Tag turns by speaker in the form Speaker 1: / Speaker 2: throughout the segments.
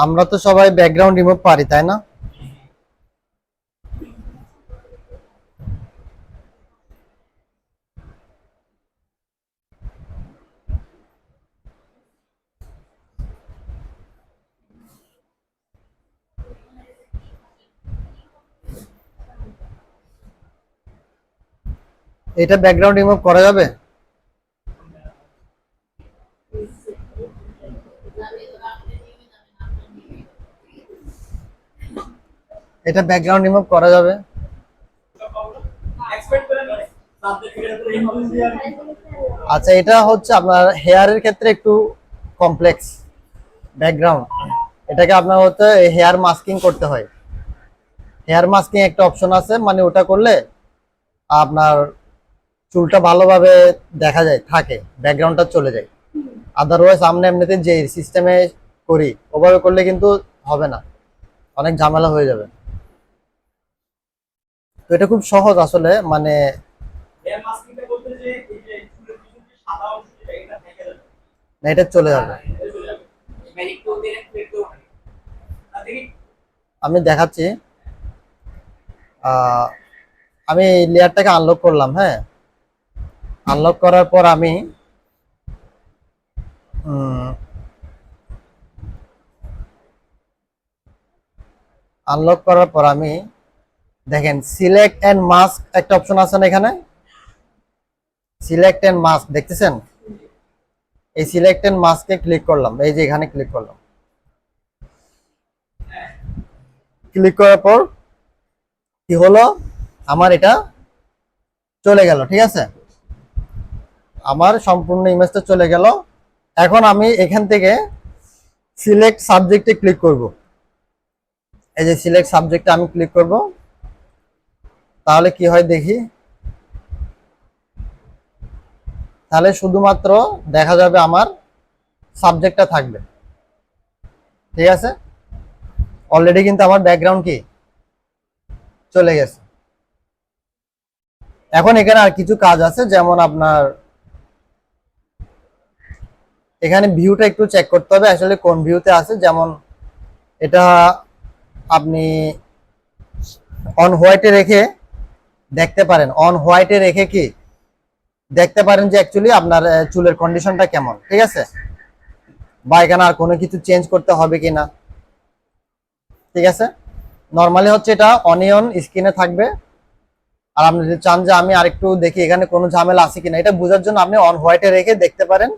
Speaker 1: আমরা তো সবাই ব্যাকগ্রাউন্ড রিমুভ পারি, তাই না? এটা ব্যাকগ্রাউন্ড রিমুভ করা যাবে? এটা ব্যাকগ্রাউন্ড রিমুভ করা যাবে? আচ্ছা, এটা হচ্ছে আপনার হেয়ারের ক্ষেত্রে একটু কমপ্লেক্স ব্যাকগ্রাউন্ড। এটাকে আপনার হচ্ছে হেয়ার মাস্কিং করতে হয়। হেয়ার মাস্কিং একটা অপশন আছে, মানে ওটা করলে আপনার চুলটা ভালোভাবে দেখা যায়, থাকে, ব্যাকগ্রাউন্ডটা চলে যায়। আদারওয়াইজ আমরা এমনিতে যে সিস্টেমে করি ওভাবে করলে কিন্তু হবে না, অনেক ঝামেলা হয়ে যাবে। তো এটা খুব সহজ আসলে, মানে না, এটা চলে যাবে। আমি দেখাচ্ছি। আমি লেয়ারটাকে আনলক করলাম। হ্যাঁ, আনলক করার পর আমি আনলক করার পর আমি দেখেন সিলেক্ট এন্ড মাস্ক একটা অপশন আছে না এখানে, সিলেক্ট এন্ড মাস্ক দেখতেছেন? এই সিলেক্ট এন্ড মাস্কে ক্লিক করলাম, এই যে এখানে ক্লিক করলাম। ক্লিক করার পর কি হলো, আমার এটা চলে গেল। ঠিক আছে, আমার সম্পূর্ণ ইমেজটা চলে গেল। এখন আমি এখান থেকে সিলেক্ট সাবজেক্টে ক্লিক করব। এই যে সিলেক্ট সাবজেক্টে আমি ক্লিক করব, তাহলে কি হয় দেখি। তাহলে শুধুমাত্র দেখা যাবে আমার সাবজেক্টটা থাকবে। ঠিক আছে, অলরেডি কিন্তু আমার ব্যাকগ্রাউন্ড কি চলে গেছে। এখন এখানে আর কিছু কাজ আছে, যেমন আপনার এখানে ভিউটা একটু চেক করতে হবে আসলে কোন ভিউতে আছে। যেমন এটা আপনি অন হোয়াইটে রেখে দেখতে পারেন, অন হোয়াইটে রেখে কি দেখতে পারেন যে অ্যাকচুয়ালি আপনার চুলের কন্ডিশনটা কেমন। ঠিক আছে, বা এখানে আর কোনো কিছু চেঞ্জ করতে হবে কিনা। ঠিক আছে, নর্মালি হচ্ছে এটা অনিয়ন স্কিনে থাকবে। আর আপনি যদি চান যে আমি আরেকটু দেখি এখানে কোনো ঝামেলা আছে কিনা, এটা বোঝার জন্য আপনি অন হোয়াইটে রেখে দেখতে পারেন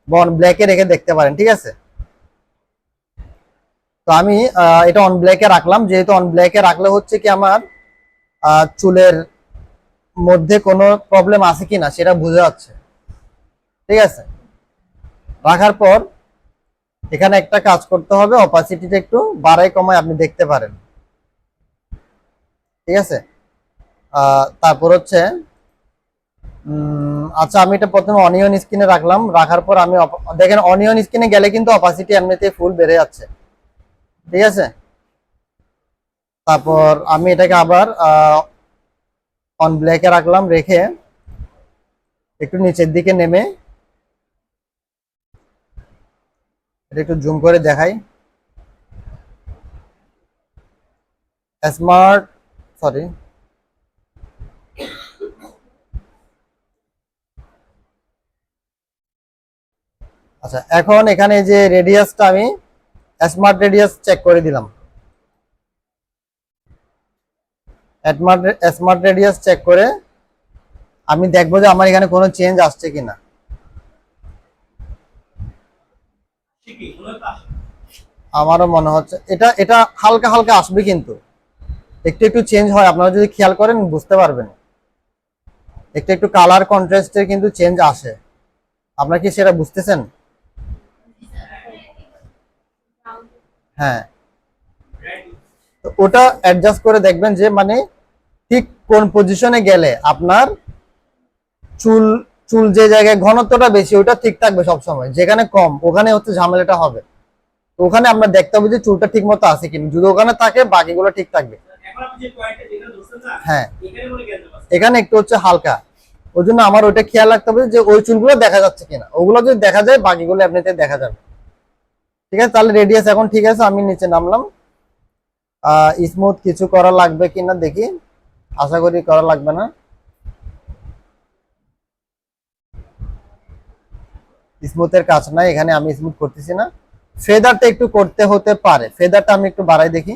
Speaker 1: বা অন ব্ল্যাকে রেখে দেখতে পারেন। ঠিক আছে, তো আমি এটা অন ব্ল্যাকে রাখলাম, যেহেতু অন ব্ল্যাকে রাখলে হচ্ছে কি আমার চুলের মধ্যে কোনো প্রবলেম আছে কিনা সেটা বোঝা যাচ্ছে। ঠিক আছে, রাখার পর এখানে একটা কাজ করতে হবে, অপাসিটিটা একটু বাড়াই কমায় আপনি দেখতে পারেন। ঠিক আছে, তারপর হচ্ছে আচ্ছা, আমি এটা প্রথমে অনিয়ন স্কিনে রাখলাম। রাখার পর আমি দেখেন অনিয়ন স্কিনে গেলে কিন্তু অপাসিটি এমনিতে ফুল বেড়ে যাচ্ছে। ঠিক আছে, তারপর আমি এটাকে আবার অন ব্ল্যাকে রাখলাম, রেখে একটু নিচের দিকে নেমে এটা একটু জুম করে দেখাই। স্মার্ট, সরি, আচ্ছা, এখন এখানে যে রেডিয়াসটা আমি স্মার্ট রেডিয়াস চেক করে দিলাম। স্মার্ট রেডিয়াস চেক করে আমি দেখবো যে আমার এখানে কোনো চেঞ্জ আসছে কিনা। আমারও মনে হচ্ছে এটা এটা হালকা হালকা আসবে, কিন্তু একটু একটু চেঞ্জ হয়। আপনারা যদি খেয়াল করেন বুঝতে পারবেন, একটু একটু কালার কন্ট্রাস্টের কিন্তু চেঞ্জ আসে। আপনারা কি সেটা বুঝতেছেন? হ্যাঁ, তো ওটা অ্যাডজাস্ট করে দেখবেন যে মানে ঠিক কোন পজিশনে গেলে আপনার চুল চুল যে জায়গায় ঘনত্বটা বেশি ওটা ঠিক থাকবে সবসময়, যেখানে কম ওখানে হচ্ছে ঝামেলাটা হবে। তো ওখানে আমরা দেখতে হবে যে চুলটা ঠিক মতো আছে কিনা, যদি ওখানে থাকে বাকিগুলো ঠিক থাকবে। হ্যাঁ, এখানে একটু হচ্ছে হালকা, ওই জন্য আমার ওইটা খেয়াল রাখতে হবে যে ওই চুলগুলো দেখা যাচ্ছে কিনা। ওগুলো যদি দেখা যায় বাকিগুলো এমনিতে দেখা যাবে। ঠিক আছে, তাহলে রেডিয়াস এখন ঠিক আছে, আমি নিচে নামলাম। স্মুথ কিছু করা লাগবে কিনা দেখি, আশা করি করা লাগবে না। স্মুথের কাজ নাই এখানে, আমি স্মুথ করতেছি না। ফেদারটা একটু করতে হতে পারে, ফেদারটা আমি একটু বাড়াই দেখি।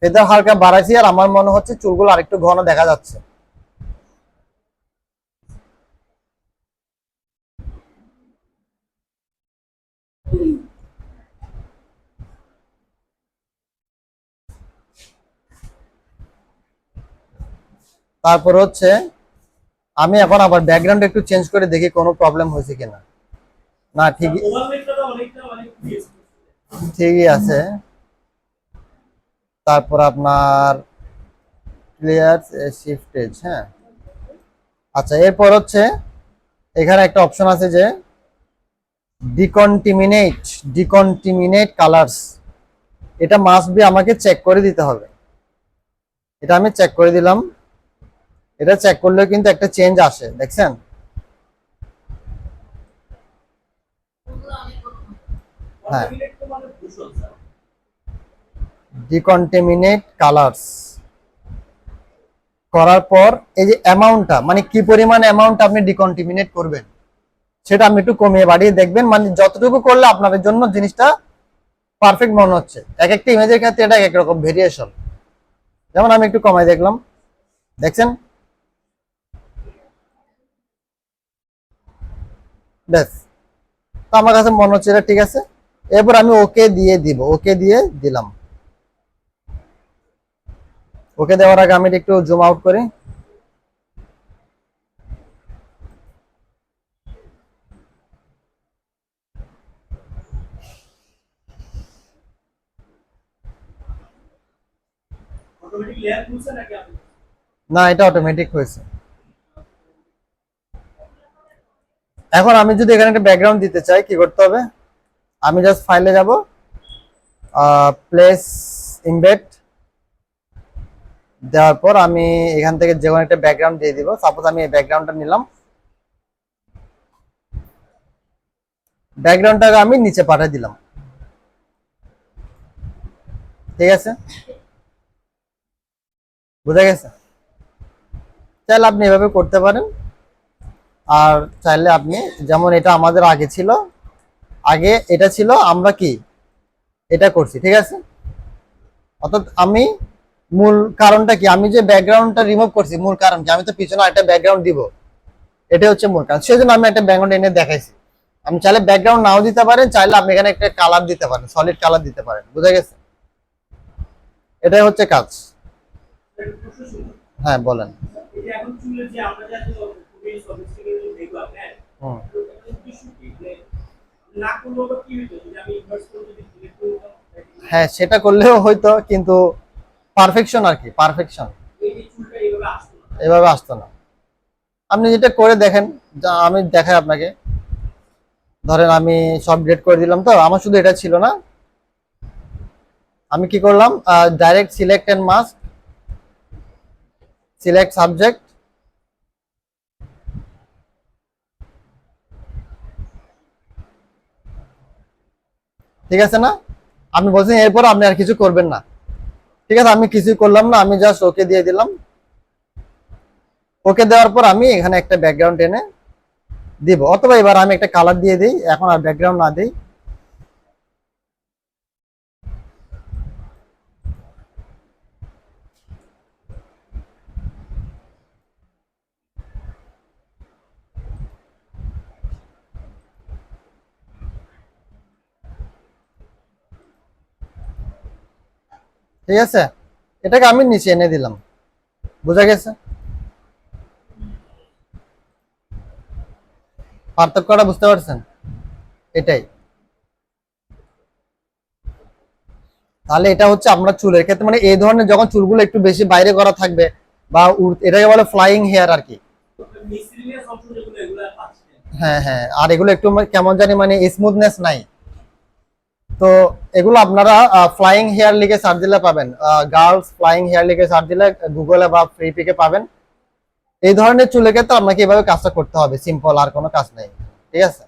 Speaker 1: ফেদার হালকা বাড়াইছি, আর আমার মনে হচ্ছে চুলগুলো আরেকটু ঘন দেখা যাচ্ছে। তারপর হচ্ছে আমি এখন আবার ব্যাকগ্রাউন্ড একটু চেঞ্জ করে দেখি কোনো প্রবলেম হয়েছে কিনা। না ঠিকই, ঠিকই আছে। তারপর আপনার ক্লিয়ার শিফটেজ, হ্যাঁ আচ্ছা। এরপর হচ্ছে এখানে একটা অপশন আছে যে ডিকন্টিমিনেট, ডিকন্টিমিনেট কালার্স। এটা মাস্ট বি আমাকে চেক করে দিতে হবে। এটা আমি চেক করে দিলাম। এটা চেক করলেও কিন্তু একটা চেঞ্জ আসে, দেখছেন? হ্যাঁ, ডিকন্টামিনেট কালার্স করার পর এই যে অ্যামাউন্টটা, মানে কি পরিমাণ অ্যামাউন্ট আপনি ডিকন্টামিনেট করবেন সেটা আপনি একটু কমিয়ে বাড়িয়ে দেখবেন, মানে যতটুকু করলে আপনাদের জন্য জিনিসটা পারফেক্ট মনে হচ্ছে। এক একটা ইমেজের ক্ষেত্রে এটা এক রকম ভেরিয়েশন। যেমন আমি একটু কমাই দেখলাম, দেখছেন? ব্যাস, তো আমার কাছে মনে হচ্ছে এটা ঠিক আছে। এরপর আমি ওকে দিয়ে দিব, ওকে দিয়ে দিলাম। ওকে দেওয়ার আগে আমি একটু জুম আউট করি। না, এটা অটোমেটিক হয়েছে। এখন আমি যদি এখানে একটা ব্যাকগ্রাউন্ড দিতে চাই কি করতে হবে? আমি জাস্ট ফাইলে যাব, প্লেস ইমবেড দেওয়ার পর আমি এখান থেকে যে কোনো একটা ব্যাকগ্রাউন্ড দিয়ে দিব। সাপোজ আমি এই ব্যাকগ্রাউন্ডটা নিলাম, ব্যাকগ্রাউন্ডটাকে আমি নিচে পাঠিয়ে দিলাম। ঠিক আছে, বুঝা গেছে? চাইলে আপনি এভাবে করতে পারেন, আর চাইলে আপনি, যেমন এটা আমাদের আগে ছিল, আগে এটা ছিল, আমরা কি এটা করছি, ঠিক আছে? অর্থাৎ আমি মূল কারণটা কি, আমি যে ব্যাকগ্রাউন্ডটা রিমুভ করছি মূল কারণ কি, আমি তো পিছনে একটা ব্যাকগ্রাউন্ড দিব, এটা হচ্ছে মূল কারণ। সেজন্য আমি একটা ব্যাকগ্রাউন্ড এনে দেখাইছি। আমি চাইলে ব্যাকগ্রাউন্ড নাও দিতে পারেন, চাইলে আপনি এখানে একটা কালার দিতে পারেন, সলিড কালার দিতে পারেন। বুঝা গেছে? এটাই হচ্ছে কাজ। হ্যাঁ বলেন। হ্যাঁ, সেটা করলেও হয়তো, কিন্তু পারফেকশন আর কি, পারফেকশন এভাবে আসতো না। আপনি যেটা করে দেখেন, যা আমি দেখাই আপনাকে। ধরেন আমি সব ডিলিট করে দিলাম, তো আমার শুধু এটা ছিল না। আমি কি করলাম, direct select and mask, select subject, ঠিক আছে না? আপনি বলছেন এরপর আপনি আর কিছু করবেন না, ঠিক আছে? আমি কিছুই করলাম না, আমি জাস্ট ওকে দিয়ে দিলাম। ওকে দেওয়ার পর আমি এখানে একটা ব্যাকগ্রাউন্ড এনে দিব, অথবা এবার আমি একটা কালার দিয়ে দিই, এখন আর ব্যাকগ্রাউন্ড না দিই। ঠিক আছে, এটাকে আমি নিচে এনে দিলাম। বুঝা গেছে পার্থক্যটা? বুঝতে পারছেন? এটাই। তাহলে এটা হচ্ছে আমরা চুলের ক্ষেত্রে, মানে এই ধরনের যখন চুলগুলো একটু বেশি বাইরে করা থাকবে, বা এটাকে বলে ফ্লাইং হেয়ার আর কি। হ্যাঁ হ্যাঁ, আর এগুলো একটু কেমন জানি মানে স্মুথনেস নাই, তো এগুলো আপনারা ফ্লাইং হেয়ার লিখে সার্চ দিলে পাবেন। গার্লস ফ্লাইং হেয়ার লিখে সার্চ দিলে গুগলে বা ফ্রি পিকে পাবেন। এই ধরনের চুলের ক্ষেত্রে আপনাকে এভাবে কাজটা করতে হবে, সিম্পল, আর কোনো কাজ নেই। ঠিক আছে?